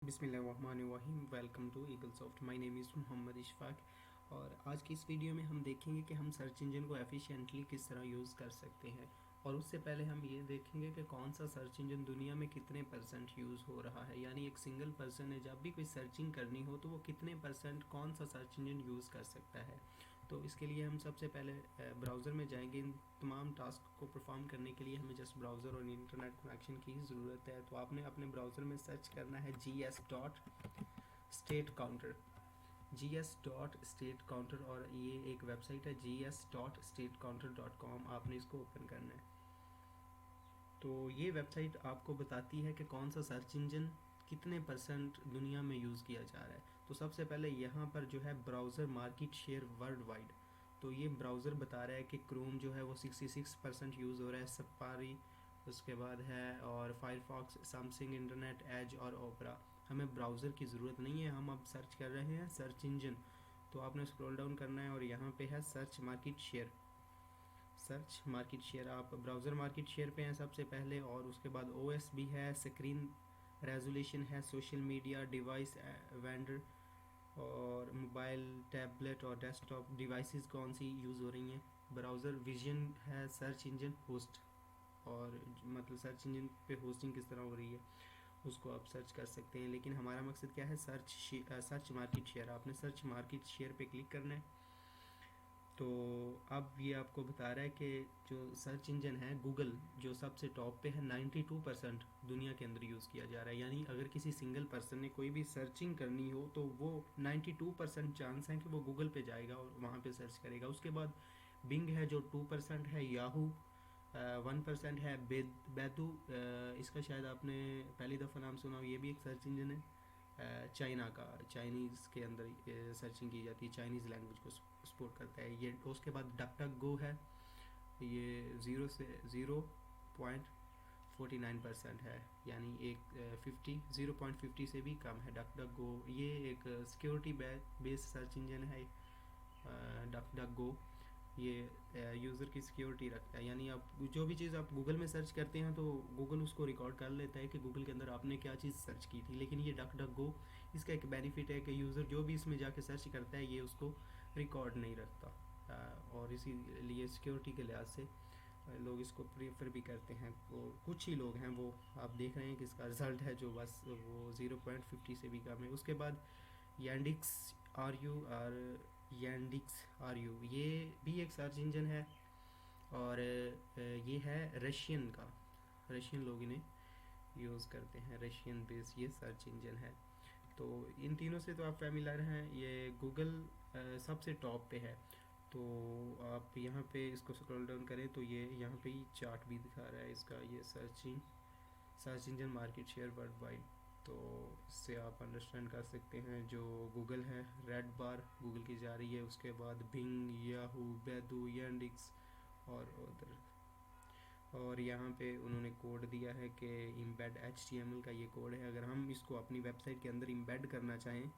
बिस्मिल्लाहिर्रहमानिर्रहीम। Welcome to Eagle Soft. My name is Mohammad Ishfaq और आज की इस वीडियो में हम देखेंगे कि हम सर्च इंजन को एफिशिएंटली किस तरह यूज़ कर सकते हैं। और उससे पहले हम ये देखेंगे कि कौन सा सर्च इंजन दुनिया में कितने परसेंट यूज़ हो रहा है, यानी एक सिंगल पर्सन ने जब भी कोई सर्चिंग करनी हो तो वो कितने परसेंट कौन सा सर्च इंजन यूज़ कर सकता है। तो इसके लिए हम सबसे पहले ब्राउज़र में जाएंगे। इन तमाम टास्क को परफॉर्म करने के लिए हमें जस्ट ब्राउज़र और इंटरनेट कनेक्शन की ज़रूरत है। तो आपने अपने ब्राउज़र में सर्च करना है gs.state-counter, gs.state-counter, और ये एक वेबसाइट है gs.statecounter.com। आपने इसको ओपन करना है। तो ये वेबसाइट आपको बताती है कि कौन सा सर्च इंजन कितने परसेंट दुनिया में यूज़ किया जा रहा है। तो सबसे पहले यहाँ पर जो है browser market share world wide, तो ये ब्राउज़र बता रहा है कि क्रोम जो है वो 66% यूज़ हो रहा है, सफारी उसके बाद है, और फायरफॉक्स, सैमसंग इंटरनेट, एज और ओपरा। हमें ब्राउज़र की ज़रूरत नहीं है, हम अब सर्च कर रहे हैं सर्च इंजन। तो आपने स्क्रॉल डाउन करना है और यहाँ पे है search market share. Search market share, आप ब्राउज़र मार्केट शेयर पे हैं सबसे पहले, और उसके बाद ओएस भी है, स्क्रीन रेजोल्यूशन है, सोशल मीडिया, डिवाइस वेंडर, और मोबाइल, टैबलेट और डेस्कटॉप डिवाइसेस कौन सी यूज़ हो रही हैं। ब्राउज़र विजन है, सर्च इंजन होस्ट, और मतलब सर्च इंजन पे होस्टिंग किस तरह हो रही है उसको आप सर्च कर सकते हैं। लेकिन हमारा मकसद क्या है, सर्च मार्केट शेयर। आपने सर्च मार्केट शेयर पे क्लिक करना है। तो अब ये आपको बता रहा है कि जो सर्च इंजन है गूगल, जो सबसे टॉप पे है, 92% दुनिया के अंदर यूज़ किया जा रहा है। यानी अगर किसी सिंगल पर्सन ने कोई भी सर्चिंग करनी हो तो वो 92% चांस है कि वो गूगल पे जाएगा और वहाँ पे सर्च करेगा। उसके बाद बिंग है जो 2% है, याहू 1% है, बैदू, इसका शायद आपने पहली दफ़ा नाम सुना हो, ये भी एक सर्च इंजन है चाइना का। चाइनीज़ के अंदर सर्चिंग की जाती है, चाइनीज़ लैंग्वेज को सपोर्ट करता है ये। उसके बाद डक डक गो है, ये 0.49% है, यानी एक 0.50 से भी कम है डक डक गो। ये एक सिक्योरिटी बेस्ड सर्च इंजन है डक डक गो। ये यूज़र की सिक्योरिटी रखता है, यानी आप जो भी चीज़ आप गूगल में सर्च करते हैं तो गूगल उसको रिकॉर्ड कर लेता है कि गूगल के अंदर आपने क्या चीज़ सर्च की थी। लेकिन ये डक डक गो, इसका एक बेनिफिट है कि यूज़र जो भी इसमें जाके सर्च करता है ये उसको रिकॉर्ड नहीं रखता, और इसीलिए सिक्योरिटी के लिहाज से लोग इसको प्रेफर भी करते हैं। वो कुछ ही लोग हैं, वो आप देख रहे हैं कि इसका रिज़ल्ट है जो बस वो 0.50 से भी कम है। उसके बाद यांडिक्स आर यू, और यांडिक्स आर यू, ये भी एक सर्च इंजन है, और ये है रशियन का, रशियन लोग इन्हें यूज़ करते हैं, रशियन बेस ये सर्च इंजन है। तो इन तीनों से तो आप फैमिलियर हैं। ये गूगल सबसे टॉप पे है। तो आप यहाँ पे इसको स्क्रॉल डाउन करें तो ये यहाँ पे ही चार्ट भी दिखा रहा है इसका, ये search engine market share world wide. तो इससे आप अंडरस्टैंड कर सकते हैं जो गूगल है, रेड बार गूगल की जा रही है, उसके बाद बिंग, याहू, बैदू, यांडिक्स और उधर। और यहाँ पे उन्होंने कोड दिया है कि इम्बेड HTML का ये कोड है। अगर हम इसको अपनी वेबसाइट के अंदर इम्बेड करना चाहें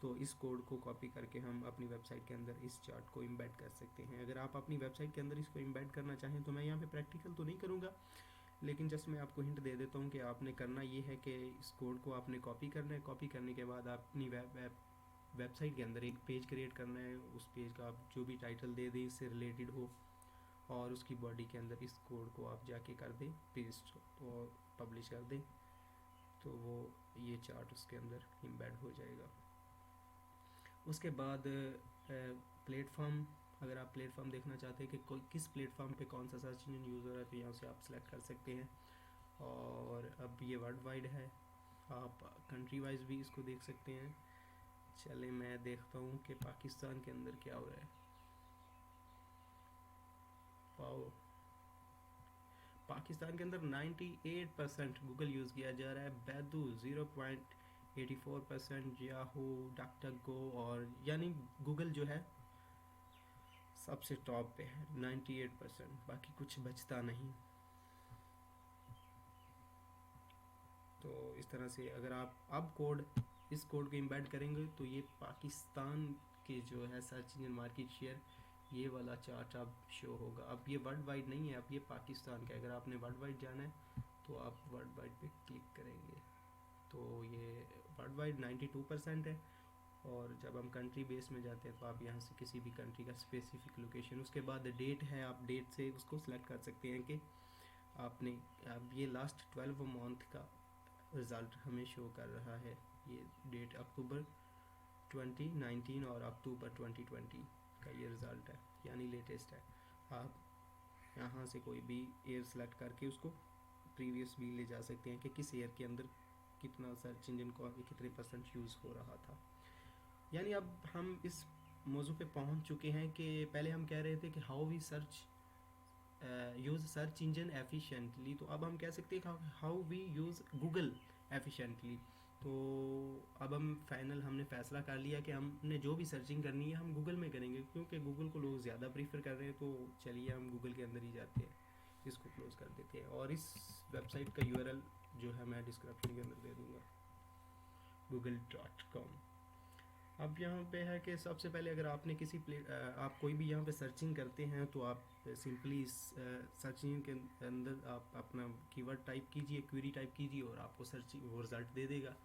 तो इस कोड को कॉपी करके हम अपनी वेबसाइट के अंदर इस चार्ट को इम्बेड कर सकते हैं। अगर आप अपनी वेबसाइट के अंदर इसको इम्बेड करना चाहें तो मैं यहाँ पे प्रैक्टिकल तो नहीं करूँगा, लेकिन जस्ट मैं आपको हिंट दे देता हूँ कि आपने करना ये है कि इस कोड को आपने कॉपी करना है। कॉपी करने के बाद आप अपनी वेबसाइट के अंदर एक पेज क्रिएट करना है। उस पेज का आप जो भी टाइटल दे दें इससे रिलेटेड हो, और उसकी बॉडी के अंदर इस कोड को आप जाके कर दें पेस्ट और पब्लिश कर दें, तो वो ये चार्ट उसके अंदर एम्बेड हो जाएगा। उसके बाद प्लेटफॉर्म, अगर आप प्लेटफॉर्म देखना चाहते हैं कि कोई किस प्लेटफॉर्म पे कौन सा सर्च इंजन यूज़ हो रहा है तो यहाँ से आप सेलेक्ट कर सकते हैं। और अब ये वर्ल्ड वाइड है, आप कंट्री वाइज भी इसको देख सकते हैं। चले मैं देखता हूँ कि पाकिस्तान के अंदर क्या हो रहा है। पाओ, पाकिस्तान के अंदर 98% गूगल यूज़ किया जा रहा है, बैदू 0.84%, याहू, डक डक गो, और यानी गूगल जो है सबसे टॉप पे है 98%, बाकी कुछ बचता नहीं। तो इस तरह से अगर आप अब इस कोड को एम्बेड करेंगे तो ये पाकिस्तान के जो है सर्च इंजन मार्केट शेयर, ये वाला चार्ट अब शो होगा। अब ये वर्ल्ड वाइड नहीं है, अब ये पाकिस्तान का। अगर आपने वर्ल्ड वाइड जाना है तो आप वर्ल्ड वाइड पे क्लिक करेंगे तो ये वर्ल्ड वाइड 92% है। और जब हम कंट्री बेस में जाते हैं तो आप यहाँ से किसी भी कंट्री का स्पेसिफिक लोकेशन, उसके बाद डेट है, आप डेट से उसको सिलेक्ट कर सकते हैं कि आपने अब ये लास्ट 12 मंथ का रिज़ल्ट हमें शो कर रहा है। ये डेट अक्टूबर 2019 और अक्टूबर 2020 का ये रिज़ल्ट है, यानी लेटेस्ट है। आप यहाँ से कोई भी ईयर सेलेक्ट करके उसको प्रीवियस भी ले जा सकते हैं कि किस ईयर के अंदर कितना सर्च इंजन को कितने % यूज़ हो रहा था। यानी अब हम इस मौजू पे पहुंच चुके हैं कि पहले हम कह रहे थे कि how we use search engine efficiently, तो अब हम कह सकते हैं how we use Google efficiently. तो अब हमने फ़ैसला कर लिया कि हमने जो भी सर्चिंग करनी है हम गूगल में करेंगे, क्योंकि गूगल को लोग ज़्यादा प्रीफर कर रहे हैं। तो चलिए हम गूगल के अंदर ही जाते हैं, इसको क्लोज़ कर देते हैं और इस वेबसाइट का URL जो है मैं डिस्क्रिप्शन के अंदर दे दूँगा, google.com। अब यहाँ पे है कि सबसे पहले अगर आपने आप कोई भी यहाँ पे सर्चिंग करते हैं तो आप सिंपली इस सर्चिंग के अंदर आप अपना कीवर्ड टाइप कीजिए, क्वेरी टाइप कीजिए और आपको वो रिज़ल्ट दे देगा।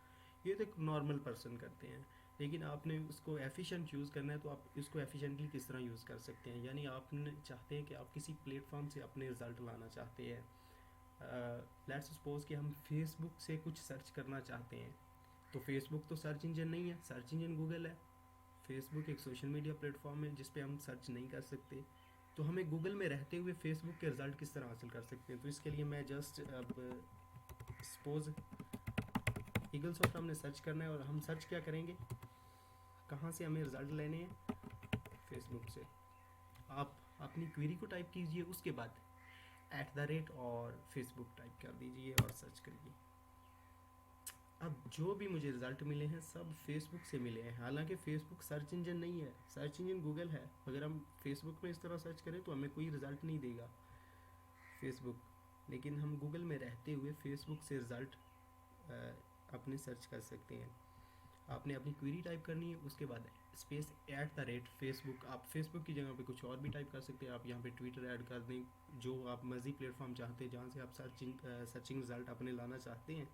ये तो एक नॉर्मल पर्सन करते हैं, लेकिन आपने उसको एफिशिएंट यूज़ करना है तो आप इसको एफिशिएंटली किस तरह यूज़ कर सकते हैं। यानी आपने चाहते हैं कि आप किसी प्लेटफॉर्म से अपने रिज़ल्ट लाना चाहते हैं। लेट्स सपोज कि हम फेसबुक से कुछ सर्च करना चाहते हैं, तो फेसबुक तो सर्च इंजन नहीं है, सर्च इंजन गूगल है। फेसबुक एक सोशल मीडिया प्लेटफॉर्म है जिस पे हम सर्च नहीं कर सकते, तो हमें गूगल में रहते हुए फेसबुक के रिज़ल्ट किस तरह हासिल कर सकते हैं। तो इसके लिए मैं जस्ट अब सपोज ईगलसॉफ्ट हमने सर्च करना है और हम सर्च क्या करेंगे, कहाँ से हमें रिज़ल्ट लेने हैं, फेसबुक से। आप अपनी क्वेरी को टाइप कीजिए, उसके बाद @ और फेसबुक टाइप कर दीजिए और सर्च करिए। अब जो भी मुझे रिज़ल्ट मिले हैं सब फेसबुक से मिले हैं, हालांकि फेसबुक सर्च इंजन नहीं है, सर्च इंजन गूगल है। अगर हम फेसबुक में इस तरह सर्च करें तो हमें कोई रिज़ल्ट नहीं देगा फेसबुक, लेकिन हम गूगल में रहते हुए फेसबुक से रिज़ल्ट अपने सर्च कर सकते हैं। आपने अपनी क्वेरी टाइप करनी है, उसके बाद स्पेस @ फेसबुक। आप फेसबुक की जगह पे कुछ और भी टाइप कर सकते हैं। आप यहाँ पे ट्विटर ऐड कर दें, जो आप मर्जी प्लेटफॉर्म चाहते हैं जहाँ से आप सर्चिंग रिज़ल्ट अपने लाना चाहते हैं,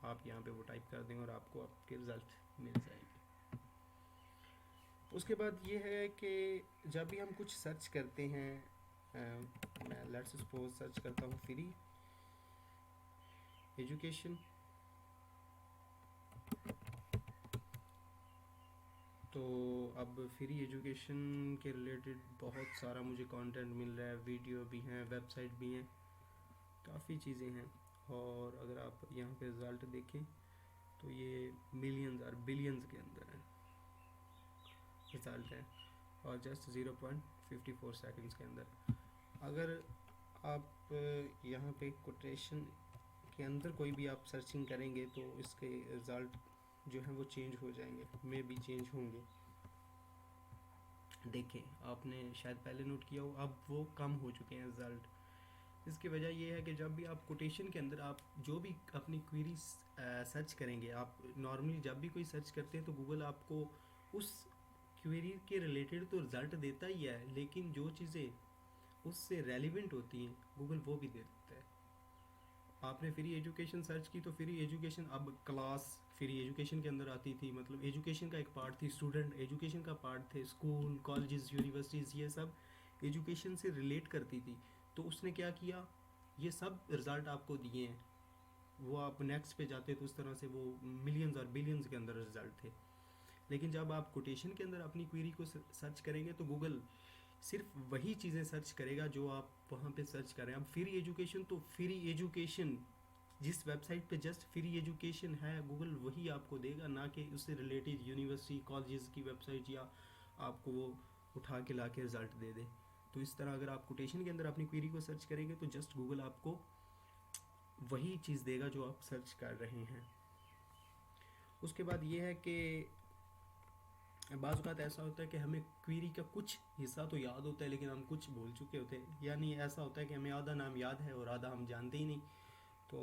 आप यहाँ पे वो टाइप कर दें और आपको आपके रिज़ल्ट मिल जाएंगे। उसके बाद ये है कि जब भी हम कुछ सर्च करते हैं, मैं लेट्स सपोज सर्च करता हूँ फ्री एजुकेशन, तो अब फ्री एजुकेशन के रिलेटेड बहुत सारा मुझे कंटेंट मिल रहा है, वीडियो भी हैं, वेबसाइट भी हैं, काफ़ी चीज़ें हैं। और अगर आप यहाँ पे रिज़ल्ट देखें तो ये मिलियंस और बिलियंस के अंदर है रिज़ल्ट है, और जस्ट 0.54 सेकंड्स के अंदर। अगर आप यहाँ पे कोटेशन के अंदर कोई भी आप सर्चिंग करेंगे तो इसके रिज़ल्ट जो है वो चेंज हो जाएंगे, मे भी चेंज होंगे। देखें, आपने शायद पहले नोट किया हो, अब वो कम हो चुके हैं रिज़ल्ट। इसकी वजह ये है कि जब भी आप कोटेशन के अंदर आप जो भी अपनी क्वेरी सर्च करेंगे, आप नॉर्मली जब भी कोई सर्च करते हैं तो गूगल आपको उस क्वेरी के रिलेटेड तो रिज़ल्ट देता ही है, लेकिन जो चीज़ें उससे रेलिवेंट होती हैं गूगल वो भी दे देता है। आपने फ्री एजुकेशन सर्च की तो फ्री एजुकेशन अब क्लास फ्री एजुकेशन के अंदर आती थी, मतलब एजुकेशन का एक पार्ट थी, स्टूडेंट एजुकेशन का पार्ट थे, स्कूल कॉलेजेस यूनिवर्सिटीज़ ये सब एजुकेशन से रिलेट करती थी। तो उसने क्या किया, ये सब रिज़ल्ट आपको दिए हैं। वो आप नेक्स्ट पे जाते तो उस तरह से वो मिलियंस और बिलियंस के अंदर रिज़ल्ट थे। लेकिन जब आप कोटेशन के अंदर अपनी क्वेरी को सर्च करेंगे तो गूगल सिर्फ वही चीज़ें सर्च करेगा जो आप वहाँ पे सर्च करें। अब फ्री एजुकेशन तो फ्री एजुकेशन, जिस वेबसाइट पे जस्ट फ्री एजुकेशन है गूगल वही आपको देगा, ना कि उससे रिलेटेड यूनिवर्सिटी कॉलेजेस की वेबसाइट या आपको वो उठा के ला के रिज़ल्ट दे दे। तो इस तरह अगर आप कोटेशन के अंदर अपनी क्वेरी को सर्च करेंगे तो जस्ट गूगल आपको वही चीज़ देगा जो आप सर्च कर रहे हैं। उसके बाद ये है कि बाज़ औक़ात ऐसा होता है कि हमें क्वेरी का कुछ हिस्सा तो याद होता है लेकिन हम कुछ भूल चुके होते हैं, यानी ऐसा होता है कि हमें आधा नाम याद है और आधा हम जानते ही नहीं। तो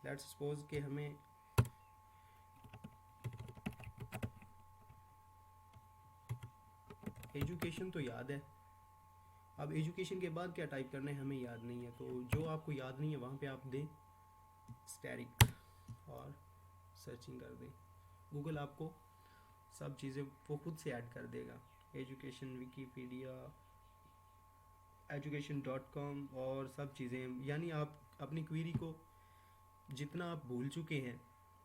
लेट्स सपोज कि हमें एजुकेशन तो याद है, अब एजुकेशन के बाद क्या टाइप करना है हमें याद नहीं है। तो जो आपको याद नहीं है वहाँ पे आप दें स्टैटिक और सर्चिंग कर दें। गूगल आपको सब चीज़ें वो खुद से ऐड कर देगा। एजुकेशन, विकीपीडिया, education.com और सब चीज़ें, यानी आप अपनी क्वेरी को जितना आप भूल चुके हैं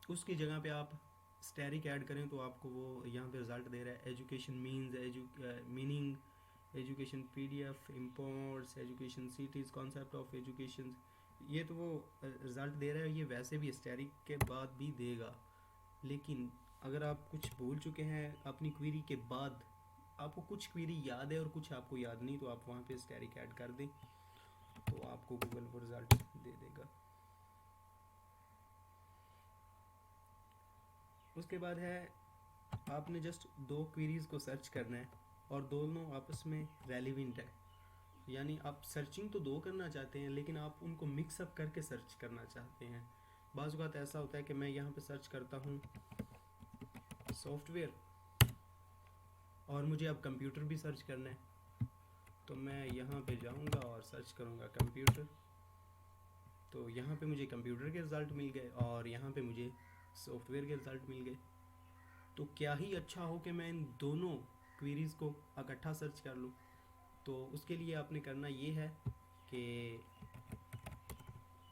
उसकी जगह पे आप स्टैरिक ऐड करें तो आपको वो यहाँ पे रिज़ल्ट दे रहा है। Education means, meaning, education PDF, imports, education cities, concept of education, ये तो वो रिज़ल्ट दे रहा है। ये वैसे भी स्टैरिक के बाद भी देगा, लेकिन अगर आप कुछ भूल चुके हैं अपनी क्वेरी के बाद, आपको कुछ क्वेरी याद है और कुछ आपको याद नहीं, तो आप वहाँ पे स्टैरिक ऐड कर दें तो आपको गूगल वो रिज़ल्ट दे देगा। उसके बाद है आपने जस्ट दो क्वेरीज़ को सर्च करना है और दोनों आपस में रेलिवेंट है, यानी आप सर्चिंग तो दो करना चाहते हैं लेकिन आप उनको मिक्सअप करके सर्च करना चाहते हैं। बाज़ बात ऐसा होता है कि मैं यहाँ पे सर्च करता हूँ सॉफ्टवेयर और मुझे अब कंप्यूटर भी सर्च करना है, तो मैं यहाँ पे जाऊँगा और सर्च करूँगा कंप्यूटर, तो यहाँ पे मुझे कंप्यूटर के रिज़ल्ट मिल गए और यहाँ पे मुझे सॉफ्टवेयर के रिज़ल्ट मिल गए। तो क्या ही अच्छा हो कि मैं इन दोनों क्वेरीज़ को इकट्ठा सर्च कर लूँ। तो उसके लिए आपने करना ये है कि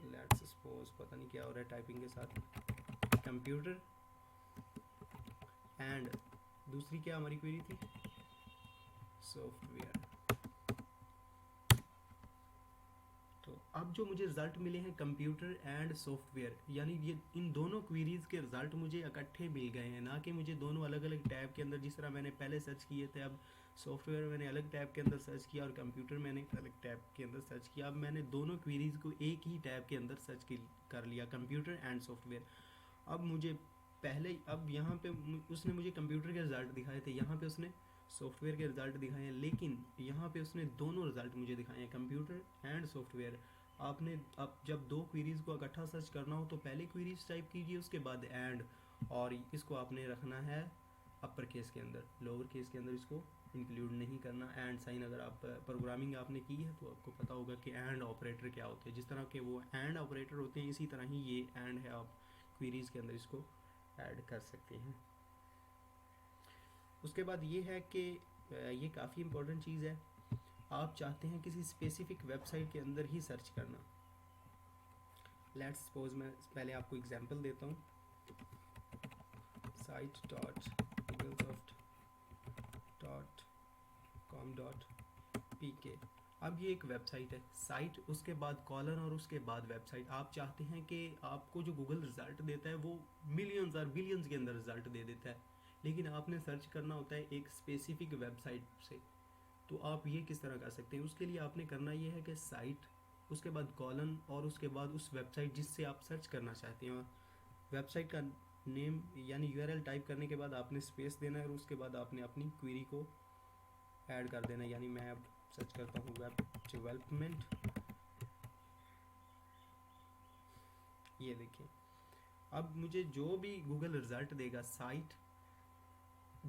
लेट्स सपोज, पता नहीं क्या हो रहा है टाइपिंग के साथ, कंप्यूटर एंड दूसरी क्या हमारी क्वेरी थी, सॉफ्टवेयर। तो अब जो मुझे रिज़ल्ट मिले हैं कंप्यूटर एंड सॉफ्टवेयर, यानी ये इन दोनों क्वेरीज़ के रिज़ल्ट मुझे इकट्ठे मिल गए हैं, ना कि मुझे दोनों अलग अलग टैब के अंदर, जिस तरह मैंने पहले सर्च किए थे। अब सॉफ्टवेयर मैंने अलग टैब के अंदर सर्च किया और कंप्यूटर मैंने अलग टैब के अंदर सर्च किया। अब मैंने दोनों क्वेरीज़ को एक ही टैब के अंदर सर्च कर लिया, कंप्यूटर एंड सॉफ्टवेयर। अब मुझे पहले, अब यहाँ पे उसने मुझे कंप्यूटर के रिज़ल्ट दिखाए थे, यहाँ पे उसने सॉफ्टवेयर के रिज़ल्ट दिखाए हैं, लेकिन यहाँ पे उसने दोनों रिज़ल्ट मुझे दिखाए हैं, कंप्यूटर एंड सॉफ्टवेयर। आपने अब जब दो क्वेरीज़ को इकट्ठा सर्च करना हो तो पहले क्वेरीज टाइप कीजिए, उसके बाद एंड, और इसको आपने रखना है अपर केस के अंदर, लोअर केस के अंदर इसको इंक्लूड नहीं करना। एंड साइन, अगर आप प्रोग्रामिंग आपने की है तो आपको पता होगा कि एंड ऑपरेटर क्या होते हैं, जिस तरह के वो एंड ऑपरेटर होते हैं इसी तरह ही ये एंड है, आप क्वेरीज़ के अंदर इसको ऐड कर सकते हैं। उसके बाद ये है कि ये काफ़ी इम्पोर्टेंट चीज़ है, आप चाहते हैं किसी स्पेसिफिक वेबसाइट के अंदर ही सर्च करना। लेट्स सपोज, मैं पहले आपको एग्जांपल देता हूँ, site.eaglesoft.com.pk। अब ये एक वेबसाइट है, साइट उसके बाद कॉलन और उसके बाद वेबसाइट। आप चाहते हैं कि आपको जो गूगल रिज़ल्ट देता है वो मिलियंस और बिलियंस के अंदर रिज़ल्ट दे देता है, लेकिन आपने सर्च करना होता है एक स्पेसिफिक वेबसाइट से। तो आप ये किस तरह कर सकते हैं, उसके लिए आपने करना ये है कि साइट, उसके बाद कॉलन और उसके बाद उस वेबसाइट जिससे आप सर्च करना चाहते हैं, और वेबसाइट का नेम यानी यूआरएल टाइप करने के बाद आपने स्पेस देना है और उसके बाद आपने अपनी क्वेरी को ऐड कर देना है। यानी मैं अब सर्च करता हूँ वेब डेवलपमेंट, ये देखिए अब मुझे जो भी गूगल रिज़ल्ट देगा साइट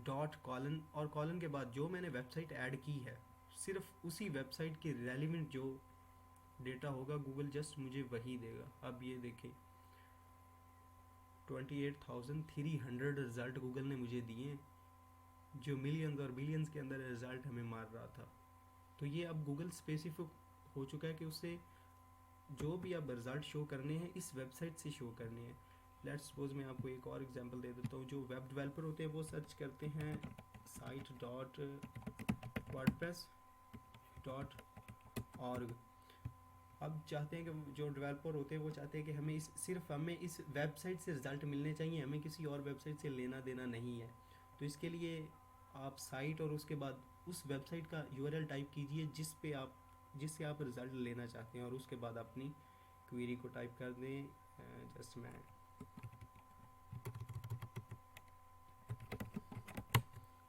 डॉट कॉलन और कॉलन के बाद जो मैंने वेबसाइट ऐड की है, सिर्फ उसी वेबसाइट के रेलिवेंट जो डेटा होगा गूगल जस्ट मुझे वही देगा। अब ये देखें 28,300 रिज़ल्ट गूगल ने मुझे दिए, जो मिलियंस और बिलियंस के अंदर रिज़ल्ट हमें मार रहा था। तो ये अब गूगल स्पेसिफिक हो चुका है कि उसे जो भी अब रिज़ल्ट शो करने हैं इस वेबसाइट से शो करने हैं। लेट्स सपोज मैं आपको एक और एग्जांपल दे देता हूँ। जो वेब डेवलपर होते हैं वो सर्च करते हैं site.wordpress.org। अब चाहते हैं कि जो डेवलपर होते हैं वो चाहते हैं कि हमें सिर्फ हमें इस वेबसाइट से रिज़ल्ट मिलने चाहिए, हमें किसी और वेबसाइट से लेना देना नहीं है। तो इसके लिए आप साइट और उसके बाद उस वेबसाइट का यूआरएल टाइप कीजिए जिससे आप रिज़ल्ट लेना चाहते हैं, और उसके बाद अपनी क्वेरी को टाइप कर दें। जस्ट मैं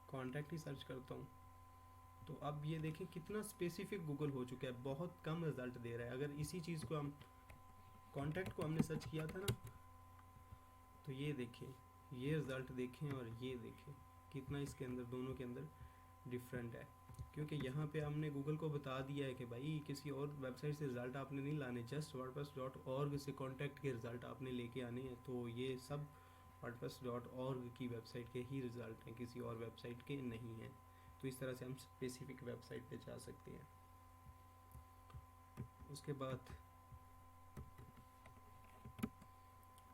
कॉन्टैक्ट ही सर्च करता हूँ। तो अब ये देखें कितना स्पेसिफिक गूगल हो चुका है, बहुत कम रिज़ल्ट दे रहा है। अगर इसी चीज़ को हम कॉन्टैक्ट को हमने सर्च किया था ना, तो ये देखें, ये रिज़ल्ट देखें और ये देखें कितना इसके अंदर, दोनों के अंदर डिफरेंट है। क्योंकि यहाँ पे हमने गूगल को बता दिया है कि भाई किसी और वेबसाइट से रिज़ल्ट आपने नहीं लाने, जस्ट wordpress.org से कॉन्टैक्ट के रिज़ल्ट आपने लेके आने हैं। तो ये सब wordpress.org की वेबसाइट के ही रिज़ल्ट हैं, किसी और वेबसाइट के नहीं हैं। तो इस तरह से हम स्पेसिफिक वेबसाइट पे जा सकते हैं। उसके बाद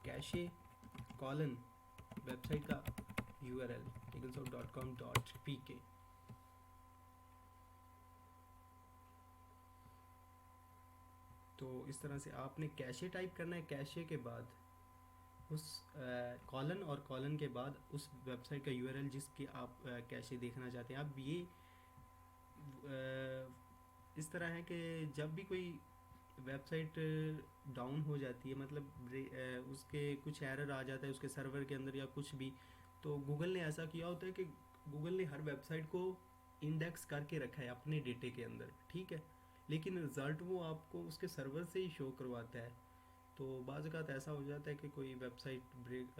कैशे कॉलन वेबसाइट का URL eaglesouth.com.pk। तो इस तरह से आपने कैशे टाइप करना है, कैशे के बाद उस कॉलन और कॉलन के बाद उस वेबसाइट का URL जिसकी आप कैशे देखना चाहते हैं। अब ये इस तरह है कि जब भी कोई वेबसाइट डाउन हो जाती है, मतलब उसके कुछ एरर आ जाता है उसके सर्वर के अंदर या कुछ भी, तो गूगल ने ऐसा किया होता है कि गूगल ने हर वेबसाइट को इंडेक्स करके रखा है अपने डेटे के अंदर, ठीक है, लेकिन रिज़ल्ट वो आपको उसके सर्वर से ही शो करवाता है। तो बाज़ ज़ात ऐसा हो जाता है कि कोई वेबसाइट ब्रेक,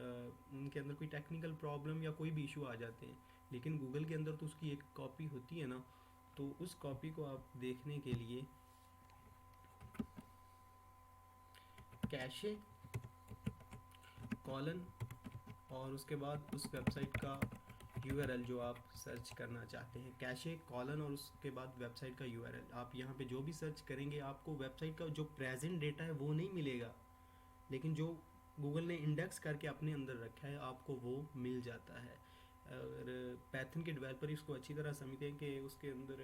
उनके अंदर कोई टेक्निकल प्रॉब्लम या कोई भी इशू आ जाते हैं, लेकिन गूगल के अंदर तो उसकी एक कॉपी होती है ना, तो उस कॉपी को आप देखने के लिए कैशे कॉलन और उसके बाद उस वेबसाइट का URL जो आप सर्च करना चाहते हैं, कैशे कॉलन और उसके बाद वेबसाइट का URL। आप यहाँ पे जो भी सर्च करेंगे आपको वेबसाइट का जो प्रेजेंट डेटा है वो नहीं मिलेगा, लेकिन जो गूगल ने इंडेक्स करके अपने अंदर रखा है आपको वो मिल जाता है। और पैथन के डेवलपर इसको अच्छी तरह समझते हैं कि उसके अंदर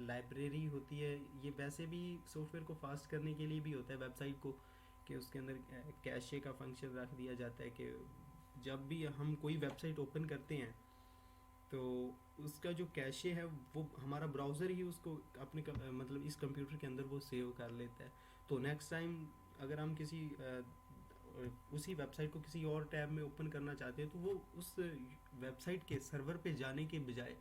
लाइब्रेरी होती है। ये वैसे भी सॉफ्टवेयर को फास्ट करने के लिए भी होता है वेबसाइट को, कि उसके अंदर कैशे का फंक्शन रख दिया जाता है कि जब भी हम कोई वेबसाइट ओपन करते हैं तो उसका जो कैशे है वो हमारा ब्राउज़र ही उसको अपने मतलब इस कंप्यूटर के अंदर वो सेव कर लेता है। तो नेक्स्ट टाइम अगर हम किसी उसी वेबसाइट को किसी और टैब में ओपन करना चाहते हैं तो वो उस वेबसाइट के सर्वर पे जाने के बजाय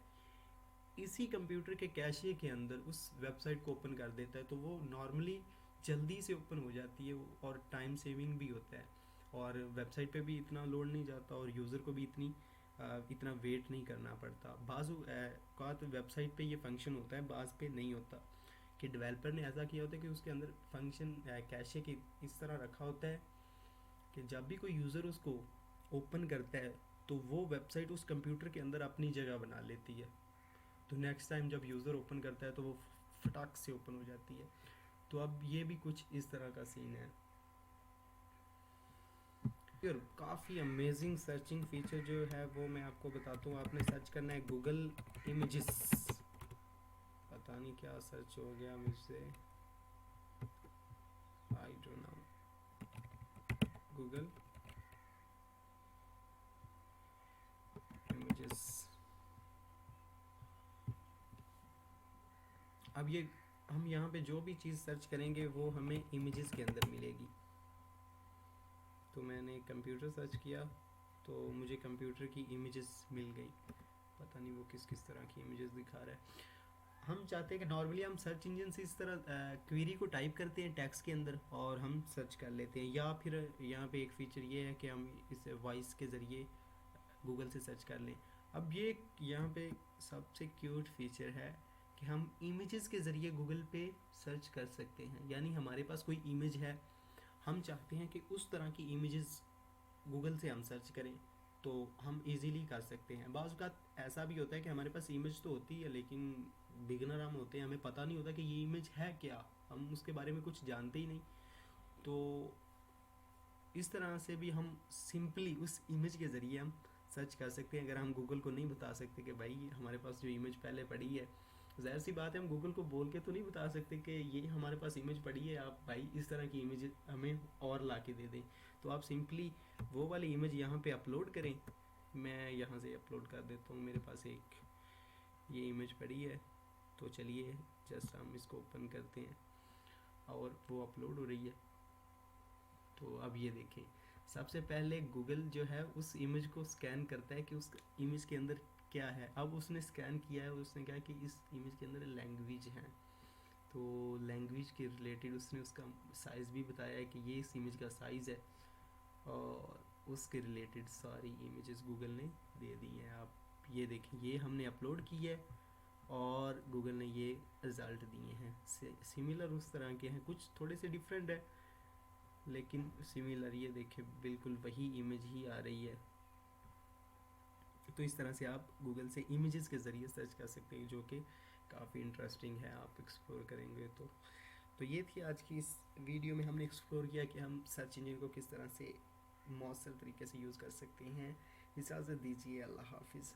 इसी कंप्यूटर के कैशे के अंदर उस वेबसाइट को ओपन कर देता है, तो वो नॉर्मली जल्दी से ओपन हो जाती है और टाइम सेविंग भी होता है, और वेबसाइट पे भी इतना लोड नहीं जाता और यूज़र को भी इतना वेट नहीं करना पड़ता। बाज़ का तो वेबसाइट पे ये फंक्शन होता है, बाज़ पे नहीं होता, कि डेवलपर ने ऐसा किया होता है कि उसके अंदर फंक्शन कैशे के इस तरह रखा होता है कि जब भी कोई यूज़र उसको ओपन करता है तो वो वेबसाइट उस कंप्यूटर के अंदर अपनी जगह बना लेती है। तो नेक्स्ट टाइम जब यूज़र ओपन करता है तो वो फटाक से ओपन हो जाती है। तो अब ये भी कुछ इस तरह का सीन है। फिर काफ़ी अमेजिंग सर्चिंग फीचर जो है वो मैं आपको बताता हूँ। आपने सर्च करना है गूगल इमेजेस, पता नहीं क्या सर्च हो गया मुझसे, I don't know, Google images. अब ये हम यहाँ पे जो भी चीज़ सर्च करेंगे वो हमें इमेजेस के अंदर मिलेगी। तो मैंने कंप्यूटर सर्च किया तो मुझे कंप्यूटर की इमेजेस मिल गई, पता नहीं वो किस किस तरह की इमेजेस दिखा रहा है। हम चाहते हैं कि नॉर्मली हम सर्च इंजन से इस तरह क्वेरी को टाइप करते हैं टेक्स्ट के अंदर और हम सर्च कर लेते हैं, या फिर यहाँ पे एक फ़ीचर ये है कि हम इसे वॉइस के ज़रिए गूगल से सर्च कर लें। अब ये यहाँ पे सबसे क्यूट फीचर है कि हम इमेजेस के ज़रिए गूगल पे सर्च कर सकते हैं। यानी हमारे पास कोई इमेज है, हम चाहते हैं कि उस तरह की इमेजेस गूगल से हम सर्च करें तो हम इजीली कर सकते हैं। बाज़ का ऐसा भी होता है कि हमारे पास इमेज तो होती है लेकिन बिगनर हम होते हैं, हमें पता नहीं होता कि ये इमेज है क्या, हम उसके बारे में कुछ जानते ही नहीं। तो इस तरह से भी हम सिंपली उस इमेज के ज़रिए हम सर्च कर सकते हैं। अगर हम गूगल को नहीं बता सकते कि भाई हमारे पास जो इमेज पहले पड़ी है, ज़ाहिर सी बात है हम गूगल को बोल के तो नहीं बता सकते कि ये हमारे पास इमेज पड़ी है, आप भाई इस तरह की इमेज हमें और ला के दे दें। तो आप सिंपली वो वाली इमेज यहाँ पे अपलोड करें। मैं यहाँ से अपलोड कर देता हूँ, मेरे पास एक ये इमेज पड़ी है, तो चलिए जस्ट हम इसको ओपन करते हैं और वो अपलोड हो रही है। तो अब ये देखें, सबसे पहले गूगल जो है उस इमेज को स्कैन करता है कि उस इमेज के अंदर क्या है। अब उसने स्कैन किया है, उसने कहा कि इस इमेज के अंदर लैंग्वेज है, तो लैंग्वेज के रिलेटेड उसने उसका साइज़ भी बताया है कि ये इस इमेज का साइज़ है, और उसके रिलेटेड सारी इमेजेस गूगल ने दे दी हैं। आप ये देखें, ये हमने अपलोड की है और गूगल ने ये रिज़ल्ट दिए हैं। सिमिलर उस तरह के हैं, कुछ थोड़े से डिफरेंट है, लेकिन सिमिलर, ये देखिए बिल्कुल वही इमेज ही आ रही है। तो इस तरह से आप गूगल से इमेजेस के ज़रिए सर्च कर सकते हैं, जो कि काफ़ी इंटरेस्टिंग है, आप एक्सप्लोर करेंगे तो ये थी आज की इस वीडियो में। हमने एक्सप्लोर किया कि हम सर्च इंजन को किस तरह से मौसर तरीके से यूज़ कर सकते हैं। इजाज़त दीजिए, अल्लाह हाफिज़।